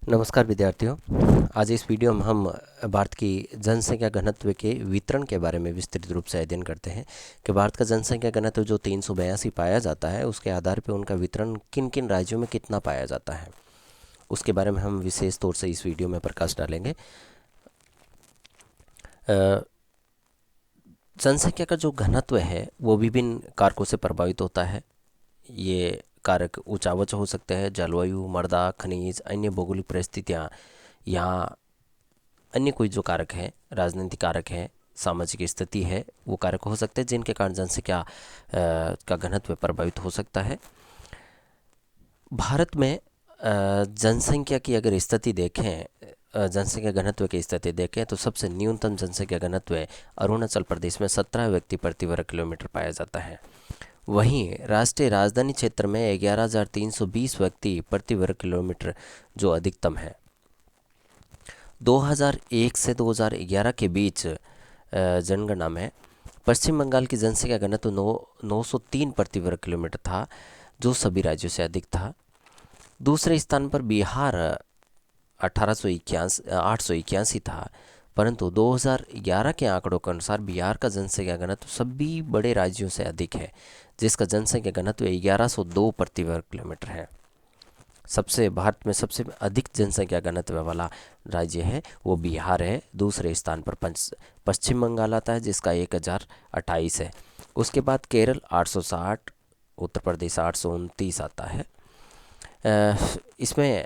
नमस्कार विद्यार्थियों। आज इस वीडियो में हम भारत की जनसंख्या घनत्व के वितरण के बारे में विस्तृत रूप से अध्ययन करते हैं कि भारत का जनसंख्या घनत्व जो 382 पाया जाता है, उसके आधार पर उनका वितरण किन किन राज्यों में कितना पाया जाता है, उसके बारे में हम विशेष तौर से इस वीडियो में प्रकाश डालेंगे। जनसंख्या का जो घनत्व है वो विभिन्न कारकों से प्रभावित होता है। ये कारक ऊंचावच हो सकते हैं, जलवायु, मृदा, खनिज, अन्य भौगोलिक परिस्थितियाँ, या अन्य कोई जो कारक हैं, राजनीतिक कारक हैं, सामाजिक स्थिति है, वो कारक हो सकते हैं जिनके कारण जनसंख्या का घनत्व प्रभावित हो सकता है। भारत में जनसंख्या की अगर स्थिति देखें, जनसंख्या घनत्व की स्थिति देखें तो सबसे न्यूनतम जनसंख्या घनत्व अरुणाचल प्रदेश में 17 व्यक्ति प्रति वर्ग किलोमीटर पाया जाता है। वहीं राष्ट्रीय राजधानी क्षेत्र में 11,320 व्यक्ति प्रति वर्ग किलोमीटर जो अधिकतम है। 2001 से 2011 के बीच जनगणना में पश्चिम बंगाल की जनसंख्या घनत्व 903 प्रति वर्ग किलोमीटर था, जो सभी राज्यों से अधिक था। दूसरे स्थान पर बिहार 881 था, परंतु 2011 के आंकड़ों के अनुसार बिहार का जनसंख्या घनत्व सभी बड़े राज्यों से अधिक है, जिसका जनसंख्या घनत्व 1102 प्रति वर्ग किलोमीटर है। सबसे भारत में सबसे अधिक जनसंख्या घनत्व वाला राज्य है वो बिहार है। दूसरे स्थान पर पश्चिम बंगाल आता है, जिसका 1028 है। उसके बाद केरल 860, उत्तर प्रदेश 829 आता है। इसमें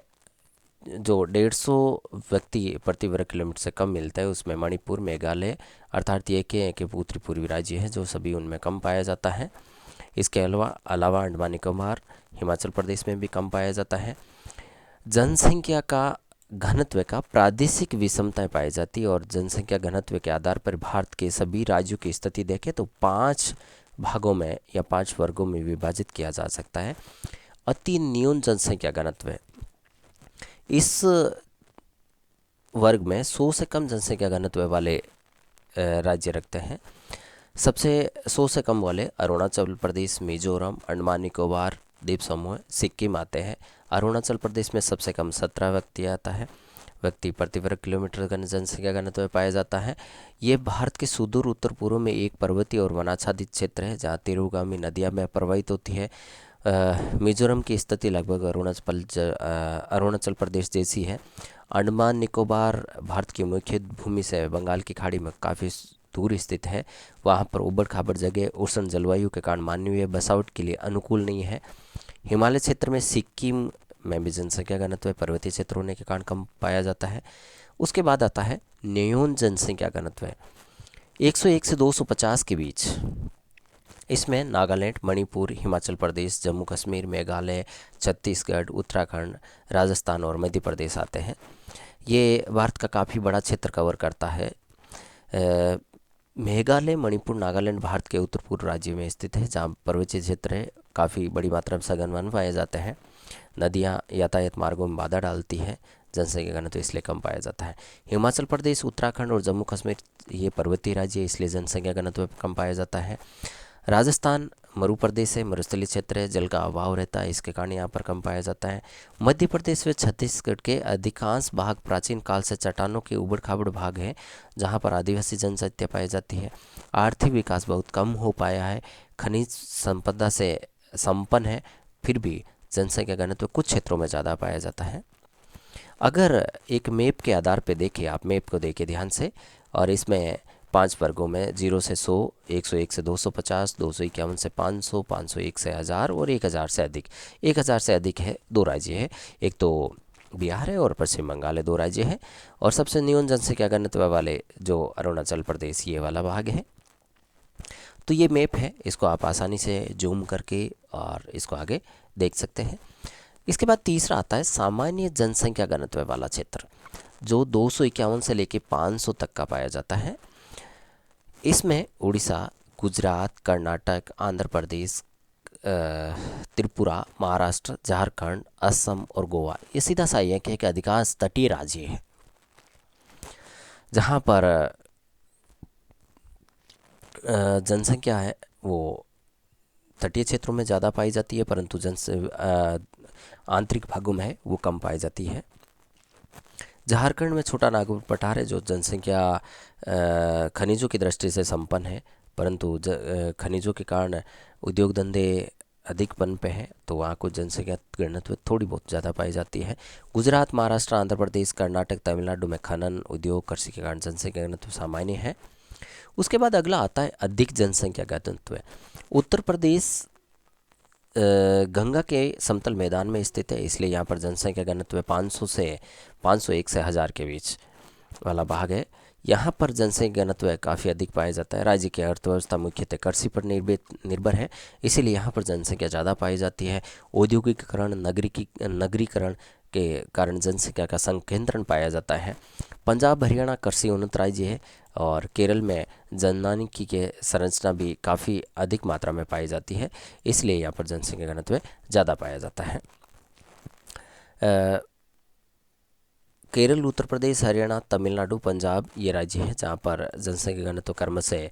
जो 150 व्यक्ति प्रति वर्ग किलोमीटर से कम मिलता है, उसमें मणिपुर, मेघालय अर्थात ये के उत्तरी पूर्वी राज्य हैं, जो सभी उनमें कम पाया जाता है। इसके अलावा अंडमान निकोबार, हिमाचल प्रदेश में भी कम पाया जाता है। जनसंख्या का घनत्व का प्रादेशिक विषमताएं पाई जाती है और जनसंख्या घनत्व के आधार पर भारत के सभी राज्यों की स्थिति देखें तो 5 भागों में या 5 वर्गों में विभाजित किया जा सकता है। अति न्यून जनसंख्या घनत्व, इस वर्ग में 100 से कम जनसंख्या घनत्व वाले राज्य रखते हैं। सबसे 100 से कम वाले अरुणाचल प्रदेश, मिजोरम, अंडमान निकोबार द्वीप समूह, सिक्किम आते हैं। अरुणाचल प्रदेश में सबसे कम 17 व्यक्ति प्रति वर्ग किलोमीटर जनसंख्या घनत्व पाया जाता है। ये भारत के सुदूर उत्तर पूर्व में एक पर्वतीय और वनाच्छादित क्षेत्र है, जहाँ तीव्रगामी नदियाँ में प्रवाहित होती है। मिजोरम की स्थिति लगभग अरुणाचल प्रदेश जैसी है। अंडमान निकोबार भारत की मुख्य भूमि से बंगाल की खाड़ी में काफ़ी दूर स्थित है। वहाँ पर उबड़ खाबड़ जगह उष्ण जलवायु के कारण मानवीय बसावट के लिए अनुकूल नहीं है। हिमालय क्षेत्र में सिक्किम में भी जनसंख्या घनत्व पर्वतीय क्षेत्र होने के कारण कम पाया जाता है। उसके बाद आता है न्यून जनसंख्या घनत्व 101 से 250 के बीच। इसमें नागालैंड, मणिपुर, हिमाचल प्रदेश, जम्मू कश्मीर, मेघालय, छत्तीसगढ़, उत्तराखंड, राजस्थान और मध्य प्रदेश आते हैं। ये भारत का काफ़ी बड़ा क्षेत्र कवर करता है। मेघालय, मणिपुर, नागालैंड भारत के उत्तर पूर्व राज्य में स्थित है, जहाँ पर्वतीय क्षेत्र है, काफ़ी बड़ी मात्रा में सघन वन पाए जाते हैं। नदियाँ यातायात मार्गों में बाधा डालती है, जनसंख्या घनत्व इसलिए कम पाया जाता है। हिमाचल प्रदेश, उत्तराखंड और जम्मू कश्मीर ये पर्वतीय राज्य है, इसलिए जनसंख्या घनत्व कम पाया जाता है। राजस्थान मरु प्रदेश है, मरुस्थलीय क्षेत्र है, जल का अभाव रहता है, इसके कारण यहाँ पर कम पाया जाता है। मध्य प्रदेश व छत्तीसगढ़ के अधिकांश भाग प्राचीन काल से चट्टानों के उबड़ खाबड़ भाग हैं, जहाँ पर आदिवासी जनसंख्या पाई जाती है। आर्थिक विकास बहुत कम हो पाया है, खनिज संपदा से संपन्न है, फिर भी जनसंख्या घनत्व कुछ क्षेत्रों में ज़्यादा पाया जाता है। अगर एक मैप के आधार पर देखिए, आप मैप को देखिए ध्यान से, और इसमें 5 वर्गों में 0 से 100, 101 से 250, 251 से 500, 501 से 1000 और 1000 से अधिक। 1000 से अधिक है 2 राज्य है, एक तो बिहार है और पश्चिम बंगाल है, 2 राज्य है। और सबसे न्यून जनसंख्या घनत्व वाले जो अरुणाचल प्रदेश ये वाला भाग है। तो ये मैप है, इसको आप आसानी से जूम करके और इसको आगे देख सकते हैं। इसके बाद तीसरा आता है सामान्य जनसंख्या घनत्व वाला क्षेत्र, जो 251 से लेकर 500 तक का पाया जाता है। इसमें उड़ीसा, गुजरात, कर्नाटक, आंध्र प्रदेश, त्रिपुरा, महाराष्ट्र, झारखंड, असम और गोवा ये सीधा सा ये है कि अधिकांश तटीय राज्य है, जहाँ पर जनसंख्या है वो तटीय क्षेत्रों में ज़्यादा पाई जाती है, परंतु आंतरिक भागों में है वो कम पाई जाती है। झारखंड में छोटा नागपुर पठार है जो जनसंख्या खनिजों की दृष्टि से संपन्न है, परंतु खनिजों के कारण उद्योग धंधे अधिक पनपे हैं, तो वहाँ कुछ जनसंख्या घनत्व थोड़ी बहुत ज़्यादा पाई जाती है। गुजरात, महाराष्ट्र, आंध्र प्रदेश, कर्नाटक, तमिलनाडु में खनन उद्योग कृषि के कारण जनसंख्या घनत्व सामान्य है। उसके बाद अगला आता है अधिक जनसंख्या घनत्व। उत्तर प्रदेश गंगा के समतल मैदान में स्थित है, इसलिए यहाँ पर जनसंख्या घनत्व 501 से 1000 के बीच वाला भाग है। यहाँ पर जनसंख्या घनत्व काफ़ी अधिक पाया जाता है। राज्य की अर्थव्यवस्था मुख्यतः कृषि पर निर्भर है, इसीलिए यहाँ पर जनसंख्या ज़्यादा पाई जाती है। औद्योगिकीकरण, नगरीकरण के कारण जनसंख्या का संकेंद्रण पाया जाता है। पंजाब, हरियाणा कृषि उन्नत राज्य है और केरल में जननांगीकी के संरचना भी काफ़ी अधिक मात्रा में पाई जाती है, इसलिए यहाँ पर जनसंख्या घनत्व ज़्यादा पाया जाता है। केरल, उत्तर प्रदेश, हरियाणा, तमिलनाडु, पंजाब ये राज्य हैं जहाँ पर जनसंख्या घनत्व क्रम से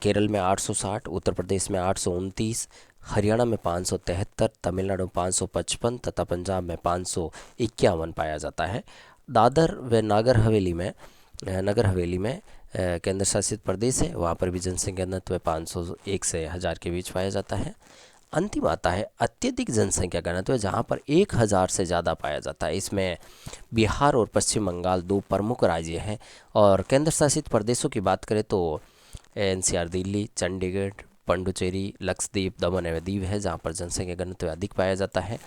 केरल में 860, उत्तर प्रदेश में 829, हरियाणा में 573, तमिलनाडु में 555 तथा पंजाब में 551 पाया जाता है। दादर व नगर हवेली में केंद्र शासित प्रदेश है, वहाँ पर भी जनसंख्या घनत्व 501 से 1000 के बीच पाया जाता है। अंतिम आता है अत्यधिक जनसंख्या घनत्व, जहाँ पर 1000 से ज़्यादा पाया जाता है। इसमें बिहार और पश्चिम बंगाल दो प्रमुख राज्य हैं, और केंद्र शासित प्रदेशों की बात करें तो एनसीआर दिल्ली, चंडीगढ़, पुडुचेरी, लक्षद्वीप, दमन एवं दीव है, जहाँ पर जनसंख्या घनत्व अधिक पाया जाता है।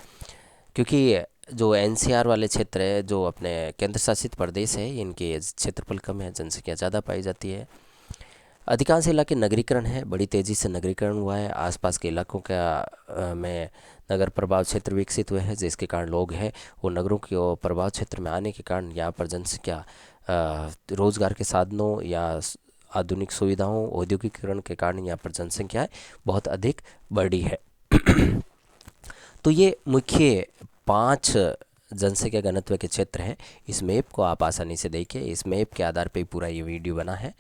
क्योंकि जो एनसीआर वाले क्षेत्र है, जो अपने केंद्र शासित प्रदेश है, इनके क्षेत्रफल कम है, जनसंख्या ज़्यादा पाई जाती है। अधिकांश इलाके नगरीकरण है, बड़ी तेज़ी से नगरीकरण हुआ है। आसपास के इलाकों का में नगर प्रभाव क्षेत्र विकसित हुए हैं, जिसके कारण लोग हैं वो नगरों के प्रभाव क्षेत्र में आने के कारण यहाँ पर जनसंख्या रोजगार के साधनों या आधुनिक सुविधाओं, औद्योगिकीकरण के कारण यहाँ पर जनसंख्या बहुत अधिक बढ़ी है। तो ये मुख्य 5 जनसंख्या घनत्व के क्षेत्र हैं। इस मैप को आप आसानी से देखिए, इस मैप के आधार पे पूरा ये वीडियो बना है,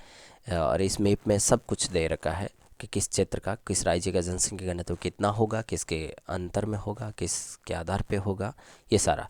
और इस मैप में सब कुछ दे रखा है कि किस क्षेत्र का, किस राज्य का जनसंख्या घनत्व कितना होगा, किसके अंतर में होगा, किसके आधार पे होगा, ये सारा